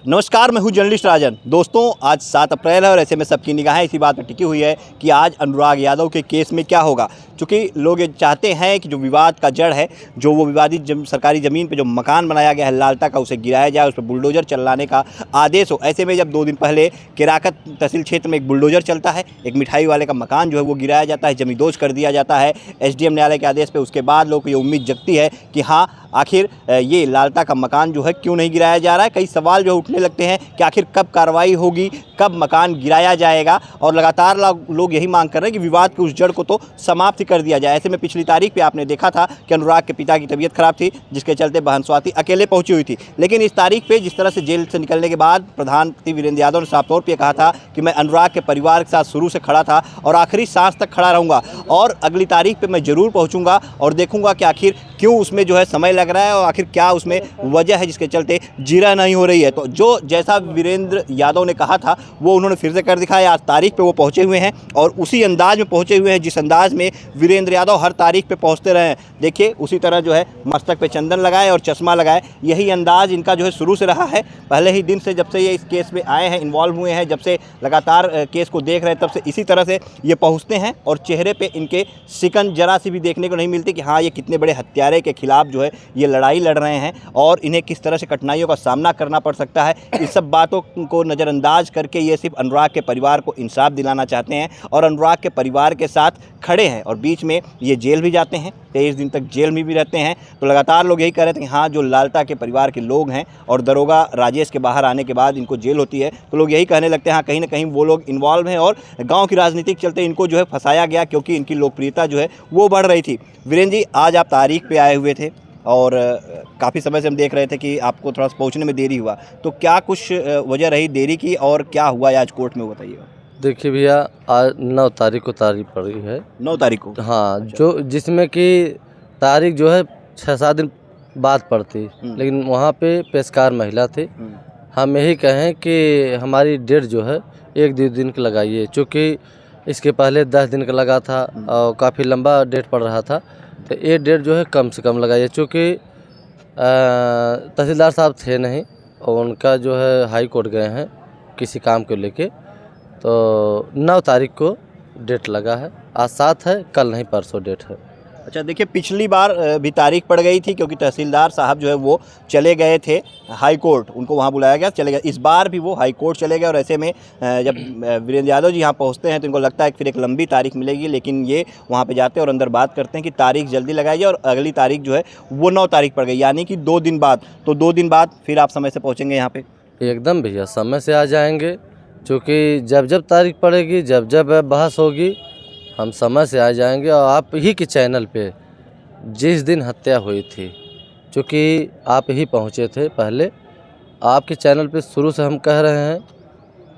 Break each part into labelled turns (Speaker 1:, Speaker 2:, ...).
Speaker 1: नमस्कार, मैं हूं जर्नलिस्ट राजन। दोस्तों, आज 7 अप्रैल है और ऐसे में सबकी निगाहें इसी बात पर टिकी हुई है कि आज अनुराग यादव के केस में क्या होगा। चूँकि लोग ये चाहते हैं कि जो विवाद का जड़ है, जो वो विवादित सरकारी ज़मीन पे जो मकान बनाया गया है लालता का, उसे गिराया जाए, उस पर बुलडोज़र चलाने का आदेश हो। ऐसे में जब 2 दिन पहले केराकत तहसील क्षेत्र में एक बुलडोज़र चलता है, एक मिठाई वाले का मकान जो है वो गिराया जाता है, ज़मींदोज़ कर दिया जाता है एसडीएम न्यायालय के आदेश पे। उसके बाद लोगों को ये उम्मीद जगती है कि हाँ, आखिर ये लालता का मकान जो है क्यों नहीं गिराया जा रहा है। कई सवाल जो उठने लगते हैं कि आखिर कब कार्रवाई होगी, कब मकान गिराया जाएगा। और लगातार लोग यही मांग कर रहे हैं कि विवाद की उस जड़ को तो समाप्त कर दिया जाए। ऐसे में पिछली तारीख पे आपने देखा था कि अनुराग के पिता की तबीयत खराब थी, जिसके चलते बहन स्वाति अकेले पहुंची हुई थी। लेकिन इस तारीख पे जिस तरह से जेल से निकलने के बाद प्रधानमंत्री वीरेंद्र यादव ने साफ तौर पर कहा था कि मैं अनुराग के परिवार के साथ शुरू से खड़ा था और आखिरी सांस तक खड़ा रहूँगा, और अगली तारीख पर मैं ज़रूर पहुँचूँगा और देखूँगा कि आखिर क्यों उसमें जो है समय लग रहा है और आखिर क्या उसमें वजह है जिसके चलते जीरा नहीं हो रही है। तो जो जैसा वीरेंद्र यादव ने कहा था वो उन्होंने फिर से कर दिखाया। आज तारीख पे वो पहुंचे हुए हैं और उसी अंदाज में पहुंचे हुए हैं जिस अंदाज में वीरेंद्र यादव हर तारीख पे पहुंचते रहे हैं। देखिए, उसी तरह जो है मस्तक पे चंदन लगाए और चश्मा लगाए, यही अंदाज इनका जो है शुरू से रहा है। पहले ही दिन से, जब से ये इस केस में आए हैं, इन्वॉल्व हुए हैं, जब से लगातार केस को देख रहे हैं, तब से इसी तरह से ये पहुँचते हैं और चेहरे पर इनके सिकन जरा सी भी देखने को नहीं मिलती कि हाँ, ये कितने बड़े हत्यारे के खिलाफ जो है ये लड़ाई लड़ रहे हैं और इन्हें किस तरह से कठिनाइयों का सामना करना पड़ सकता है। इस सब बातों को नज़रअंदाज करके ये सिर्फ अनुराग के परिवार को इंसाफ दिलाना चाहते हैं और अनुराग के परिवार के साथ खड़े हैं। और बीच में ये जेल भी जाते हैं, 23 दिन तक जेल में भी रहते हैं। तो लगातार लोग यही कह रहे थे कि हाँ, जो लालता के परिवार के लोग हैं और दरोगा राजेश के बाहर आने के बाद इनको जेल होती है, तो लोग यही कहने लगते हैं हाँ, कहीं ना कहीं वो लोग इन्वॉल्व हैं और गाँव की राजनीति के चलते इनको जो है फंसाया गया, क्योंकि इनकी लोकप्रियता जो है वो बढ़ रही थी। वीरेंद्र जी, आज आप तारीख पे आए हुए थे और काफ़ी समय से हम देख रहे थे कि आपको थोड़ा सा पहुंचने में देरी हुआ, तो क्या कुछ वजह रही देरी की और क्या हुआ आज कोर्ट में, बताइएगा।
Speaker 2: देखिए भैया, आज 9 तारीख को तारीख पड़ी है।
Speaker 1: 9 तारीख को?
Speaker 2: हाँ।
Speaker 1: अच्छा।
Speaker 2: जो जिसमें कि तारीख जो है 6-7 दिन बाद पड़ती, लेकिन वहाँ पे पेशकार महिला थी। हम यही कहें कि हमारी डेट जो है 1-2 दिन की लगाइए, चूँकि इसके पहले 10 दिन का लगा था और काफ़ी लंबा डेट पड़ रहा था, तो ये डेट जो है कम से कम लगाइए। चूँकि तहसीलदार साहब थे नहीं और उनका जो है हाई कोर्ट गए हैं किसी काम को लेके, तो 9 तारीख को डेट लगा है। आज 7 है, कल नहीं परसों डेट है।
Speaker 1: अच्छा, देखिए, पिछली बार भी तारीख पड़ गई थी क्योंकि तहसीलदार साहब जो है वो चले गए थे हाई कोर्ट, उनको वहाँ बुलाया गया, चले गए। इस बार भी वो हाई कोर्ट चले गए और ऐसे में जब वीरेंद्र यादव जी यहाँ पहुँचते हैं तो इनको लगता है कि फिर एक लंबी तारीख मिलेगी, लेकिन ये वहाँ पे जाते हैं और अंदर बात करते हैं कि तारीख जल्दी लगाई जाए और अगली तारीख जो है वो 9 तारीख पड़ गई, यानी कि 2 दिन बाद। तो 2 दिन बाद फिर आप समय से पहुँचेंगे यहाँ पर?
Speaker 2: एकदम भैया, समय से आ जाएंगे, क्योंकि जब जब तारीख पड़ेगी, जब जब बहस होगी, हम समय से आ जाएंगे। और आप ही के चैनल पे जिस दिन हत्या हुई थी, क्योंकि आप ही पहुंचे थे पहले, आपके चैनल पे शुरू से हम कह रहे हैं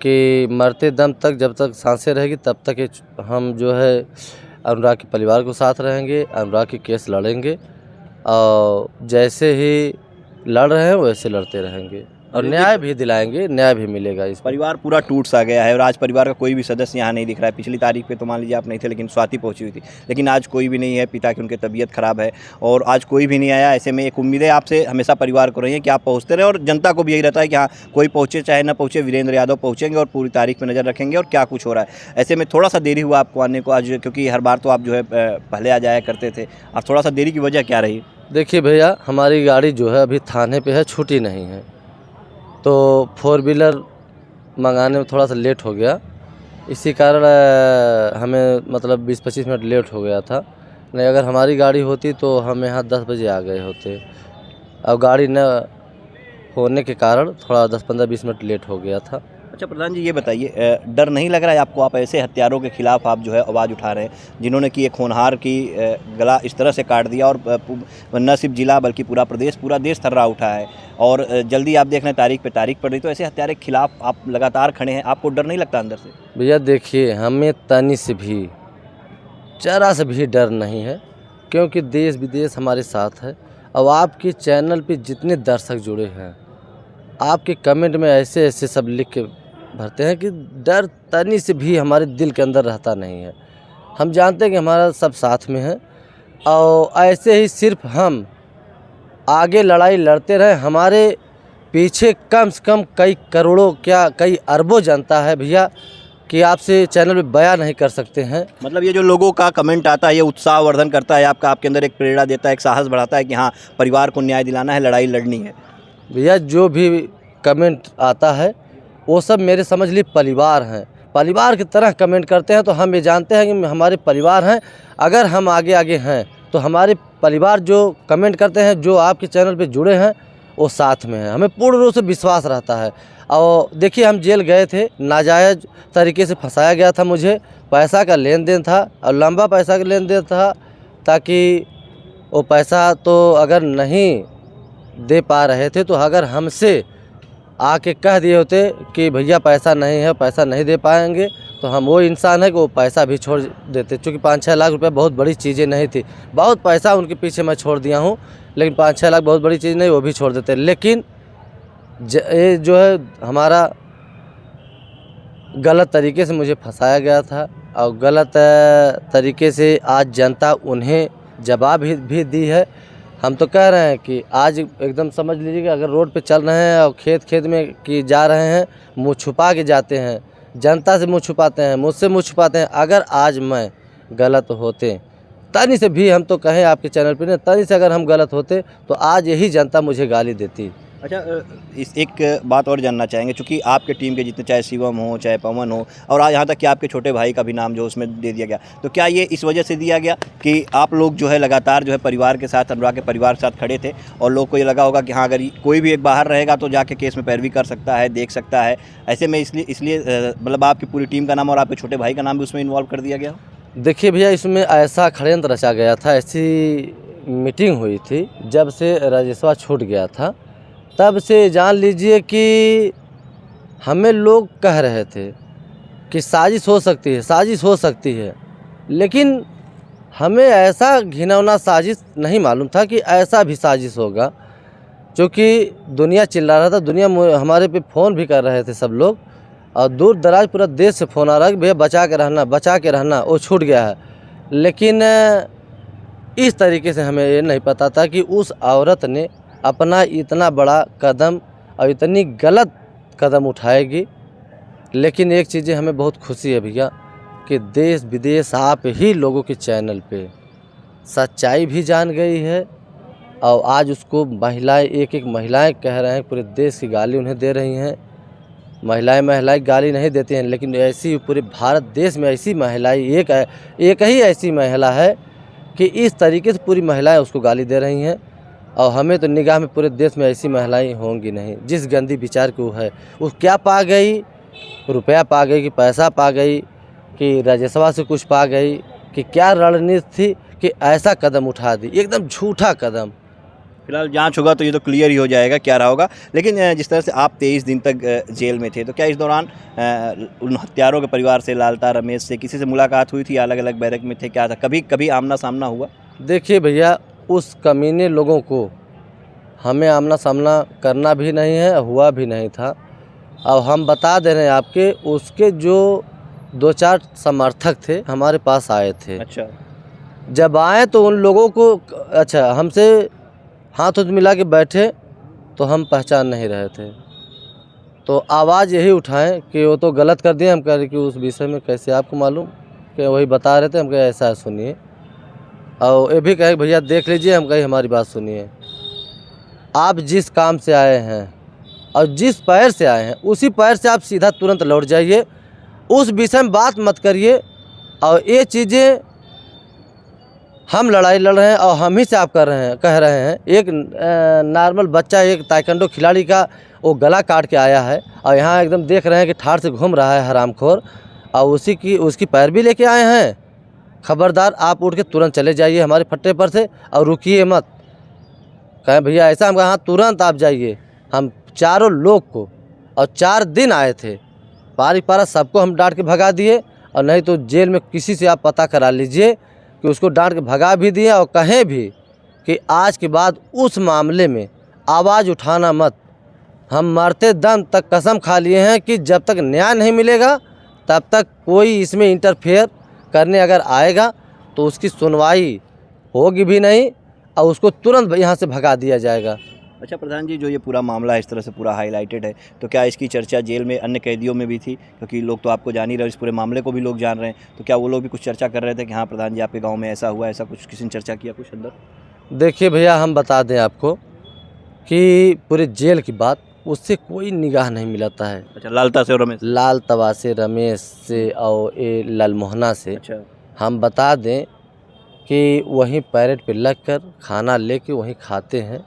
Speaker 2: कि मरते दम तक, जब तक सांसें रहेगी तब तक हम जो है अनुराग के परिवार को साथ रहेंगे, अनुराग के केस लड़ेंगे और जैसे ही लड़ रहे हैं वैसे लड़ते रहेंगे और न्याय भी दिलाएंगे, न्याय भी मिलेगा। इस
Speaker 1: परिवार पूरा टूट सा गया है और आज परिवार का कोई भी सदस्य यहाँ नहीं दिख रहा है। पिछली तारीख पे तो मान लीजिए आप नहीं थे, लेकिन स्वाति पहुँची हुई थी, लेकिन आज कोई भी नहीं है। पिता की उनकी तबीयत खराब है और आज कोई भी नहीं आया। ऐसे में एक उम्मीदें आपसे हमेशा परिवार को रही है कि आप पहुँचते रहे और जनता को भी यही रहता है कि हाँ, कोई पहुँचे चाहे ना पहुँचे, वीरेंद्र यादव पहुँचेंगे और पूरी तारीख पर नज़र रखेंगे और क्या कुछ हो रहा है। ऐसे में थोड़ा सा देरी हुआ आपको आने को आज, क्योंकि हर बार तो आप जो है पहले आ जाया करते थे। और थोड़ा सा देरी की वजह क्या रही?
Speaker 2: देखिए भैया, हमारी गाड़ी जो है अभी थाने पे है, छुट्टी नहीं है, तो 4 व्हीलर मंगाने में थोड़ा सा लेट हो गया। इसी कारण हमें मतलब 20-25 मिनट लेट हो गया था। नहीं, अगर हमारी गाड़ी होती तो हम यहाँ 10 बजे आ गए होते। अब गाड़ी न होने के कारण थोड़ा 10-15-20 मिनट लेट हो गया था।
Speaker 1: अच्छा प्रधान जी, ये बताइए, डर नहीं लग रहा है आपको? आप ऐसे हत्यारों के खिलाफ आप जो है आवाज़ उठा रहे हैं, जिन्होंने कि एक होनहार की गला इस तरह से काट दिया और न सिर्फ जिला बल्कि पूरा देश थर्रा उठा है और जल्दी आप देख रहे हैं तारीख पे तारीख पड़ रही, तो ऐसे हत्यारे के खिलाफ आप लगातार खड़े हैं, आपको डर नहीं लगता अंदर से?
Speaker 2: भैया देखिए, हमें तनी से भी, जरा से भी डर नहीं है, क्योंकि देश विदेश हमारे साथ है। अब आपके चैनल पे जितने दर्शक जुड़े हैं, आपके कमेंट में ऐसे ऐसे सब लिख के भरते हैं कि डर तनी से भी हमारे दिल के अंदर रहता नहीं है। हम जानते हैं कि हमारा सब साथ में है और ऐसे ही सिर्फ हम आगे लड़ाई लड़ते रहे, हमारे पीछे कम से कम कई करोड़ों क्या कई अरबों जनता है भैया कि आपसे चैनल पे बयान नहीं कर सकते हैं।
Speaker 1: मतलब ये जो लोगों का कमेंट आता है ये उत्साहवर्धन करता है आपका, आपके अंदर एक प्रेरणा देता है, एक साहस बढ़ाता है कि हाँ परिवार को न्याय दिलाना है, लड़ाई लड़नी है।
Speaker 2: भैया जो भी कमेंट आता है वो सब मेरे समझ लीजिए परिवार हैं, परिवार की तरह कमेंट करते हैं। तो हम ये जानते हैं कि हमारे परिवार हैं, अगर हम आगे आगे हैं तो हमारे परिवार जो कमेंट करते हैं, जो आपके चैनल पे जुड़े हैं वो साथ में हैं, हमें पूर्ण रूप से विश्वास रहता है। और देखिए हम जेल गए थे, नाजायज़ तरीके से फंसाया गया था, मुझे पैसा का लेन देन था और लंबा पैसा का लेन देन था, ताकि वो पैसा तो अगर नहीं दे पा रहे थे तो अगर हमसे आके कह दिए होते कि भैया पैसा नहीं है, पैसा नहीं दे पाएंगे, तो हम वो इंसान है कि वो पैसा भी छोड़ देते। क्योंकि 5-6 लाख रुपए बहुत बड़ी चीज़ें नहीं थी, बहुत पैसा उनके पीछे मैं छोड़ दिया हूँ, लेकिन 5-6 लाख बहुत बड़ी चीज़ नहीं, वो भी छोड़ देते। लेकिन ये जो है हमारा गलत तरीके से मुझे फंसाया गया था और गलत तरीके से आज जनता उन्हें जवाब भी दी है। हम तो कह रहे हैं कि आज एकदम समझ लीजिए कि अगर रोड पे चल रहे हैं और खेत में कि जा रहे हैं, मुँह छुपा के जाते हैं, जनता से मुँह छुपाते हैं, मुझसे मुँह छुपाते हैं। अगर आज मैं गलत होते तनी से भी, हम तो कहें आपके चैनल पे ना, तनी से अगर हम गलत होते तो आज यही जनता मुझे गाली देती।
Speaker 1: अच्छा, इस एक बात और जानना चाहेंगे, चूँकि आपके टीम के जितने, चाहे शिवम हो चाहे पवन हो और आज यहाँ तक कि आपके छोटे भाई का भी नाम जो उसमें दे दिया गया, तो क्या ये इस वजह से दिया गया कि आप लोग जो है लगातार जो है परिवार के साथ, अनुराग के परिवार के साथ खड़े थे और लोग को ये लगा होगा कि हाँ अगर कोई भी एक बाहर रहेगा तो जाके केस में पैरवी कर सकता है, देख सकता है, ऐसे में इसलिए मतलब आपकी पूरी टीम का नाम और आपके छोटे भाई का नाम भी उसमें इन्वॉल्व कर दिया गया?
Speaker 2: देखिए भैया, इसमें ऐसा षड्यंत्र रचा गया था, ऐसी मीटिंग हुई थी जब से राजस्व छूट गया था, तब से जान लीजिए कि हमें लोग कह रहे थे कि साजिश हो सकती है, साजिश हो सकती है, लेकिन हमें ऐसा घिनौना साजिश नहीं मालूम था कि ऐसा भी साजिश होगा। क्योंकि दुनिया चिल्ला रहा था, दुनिया हमारे पे फ़ोन भी कर रहे थे सब लोग, और दूर दराज पूरा देश से फ़ोन आ रहा है कि भैया बचा के रहना, बचा के रहना, वो छूट गया है। लेकिन इस तरीके से हमें ये नहीं पता था कि उस औरत ने अपना इतना बड़ा कदम और इतनी गलत कदम उठाएगी। लेकिन एक चीज़ें हमें बहुत खुशी है भैया कि देश विदेश आप ही लोगों के चैनल पे सच्चाई भी जान गई है, और आज उसको महिलाएं, एक महिलाएं कह रहे हैं, पूरे देश की गाली उन्हें दे रही हैं। महिलाएं गाली नहीं देती हैं, लेकिन ऐसी पूरे भारत देश में ऐसी महिलाएं एक ही ऐसी महिला है कि इस तरीके से पूरी महिलाएं उसको गाली दे रही हैं। और हमें तो निगाह में पूरे देश में ऐसी महिलाएं होंगी नहीं। जिस गंदी विचार की वो है, वो क्या पा गई, रुपया पा गई कि पैसा पा गई कि राजस्व से कुछ पा गई, कि क्या रणनीति थी कि ऐसा कदम उठा दी, एकदम झूठा कदम।
Speaker 1: फिलहाल जांच होगा तो ये तो क्लियर ही हो जाएगा क्या रहा होगा। लेकिन जिस तरह से आप 23 दिन तक जेल में थे, तो क्या इस दौरान उन हत्यारों के परिवार से, लालता, रमेश से किसी से मुलाकात हुई थी? अलग अलग बैरक में थे, क्या था, कभी आमना सामना हुआ?
Speaker 2: देखिए भैया, उस कमीने लोगों को हमें आमना सामना करना भी नहीं है, हुआ भी नहीं था। अब हम बता दे रहे हैं आपके, उसके जो 2-4 समर्थक थे हमारे पास आए थे।
Speaker 1: अच्छा,
Speaker 2: जब आए तो उन लोगों को, अच्छा, हमसे हाथ मिला के बैठे तो हम पहचान नहीं रहे थे, तो आवाज़ यही उठाएं कि वो तो गलत कर दिए। हम कह रहे कि उस विषय में कैसे आपको मालूम, कि वही बता रहे थे। हम कहे ऐसा है, सुनिए। और ये भी कहे भैया देख लीजिए। हम कहे हमारी बात सुनिए, आप जिस काम से आए हैं और जिस पैर से आए हैं उसी पैर से आप सीधा तुरंत लौट जाइए, उस विषय में बात मत करिए। और ये चीज़ें हम लड़ाई लड़ रहे हैं और हम ही से आप कह रहे हैं। एक नॉर्मल बच्चा, एक ताइक्वांडो खिलाड़ी का वो गला काट के आया है और यहाँ एकदम देख रहे हैं कि ठाड़ से घूम रहा है हरामखोर, और उसकी पैर भी लेके आए हैं। खबरदार, आप उठ के तुरंत चले जाइए हमारे फट्टे पर से और रुकिए मत। कहें भैया ऐसा, हम कहा हाँ तुरंत आप जाइए। हम चारों लोग को, और 4 दिन आए थे, पारी पारा सबको हम डांट के भगा दिए। और नहीं तो जेल में किसी से आप पता करा लीजिए कि उसको डांट के भगा भी दिए, और कहें भी कि आज के बाद उस मामले में आवाज़ उठाना मत। हम मरते दम तक कसम खा लिए हैं कि जब तक न्याय नहीं मिलेगा तब तक कोई इसमें इंटरफेयर करने अगर आएगा तो उसकी सुनवाई होगी भी नहीं, और उसको तुरंत यहाँ से भगा दिया जाएगा।
Speaker 1: अच्छा प्रधान जी, जो ये पूरा मामला इस तरह से पूरा हाईलाइटेड है, तो क्या इसकी चर्चा जेल में अन्य कैदियों में भी थी? क्योंकि लोग तो आपको जान ही रहे, इस पूरे मामले को भी लोग जान रहे हैं, तो क्या वो लोग भी कुछ चर्चा कर रहे थे कि हाँ प्रधान जी आपके गाँव में ऐसा हुआ, ऐसा कुछ किसी ने चर्चा किया कुछ अंदर?
Speaker 2: देखिए भैया, हम बता दें आपको कि पूरे जेल की बात उससे कोई निगाह नहीं मिलाता है।
Speaker 1: अच्छा, लालता से और रमेश?
Speaker 2: लाल तवा से, रमेश से और ये लालमोहना से।
Speaker 1: अच्छा।
Speaker 2: हम बता दें कि वहीं पैरेट पे लग कर खाना लेके वहीं खाते हैं,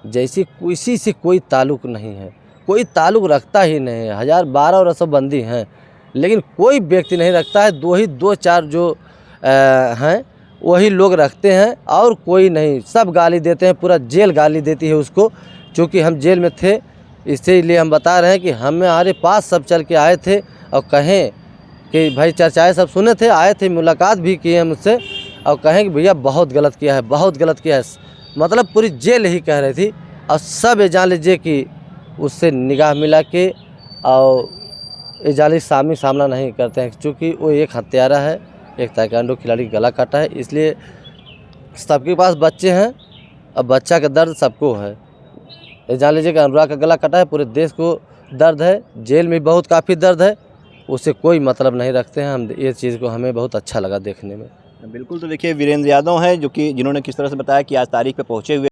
Speaker 2: जैसे किसी से कोई ताल्लुक़ नहीं है, कोई ताल्लुक़ रखता ही नहीं है। 1012 और 100 बंदी हैं, लेकिन कोई व्यक्ति नहीं रखता है। दो चार जो हैं वही लोग रखते हैं और कोई नहीं। सब गाली देते हैं, पूरा जेल गाली देती है उसको। चूँकि हम जेल में थे, इसीलिए हम बता रहे हैं कि हमारे पास सब चल के आए थे और कहें कि भाई चर्चाएँ सब सुने थे, आए थे, मुलाकात भी किए हैं मुझसे और कहें कि भैया बहुत गलत किया है, बहुत गलत किया है। मतलब पूरी जेल ही कह रही थी और सब ये जान लीजिए कि उससे निगाह मिला के और ये जाली सामना नहीं करते हैं, क्योंकि वो एक हत्यारा है, एक ताइक्वांडो खिलाड़ी का गला काटा है। इसलिए सबके पास बच्चे हैं और बच्चा का दर्द सबको है। ये जान लीजिए कि अनुराग का गला कटा है, पूरे देश को दर्द है, जेल में बहुत काफ़ी दर्द है, उससे कोई मतलब नहीं रखते हैं हम। ये चीज़ को हमें बहुत अच्छा लगा देखने में।
Speaker 1: बिल्कुल, तो देखिए वीरेंद्र यादव हैं जो कि जिन्होंने किस तरह से बताया कि आज तारीख पे पहुँचे हुए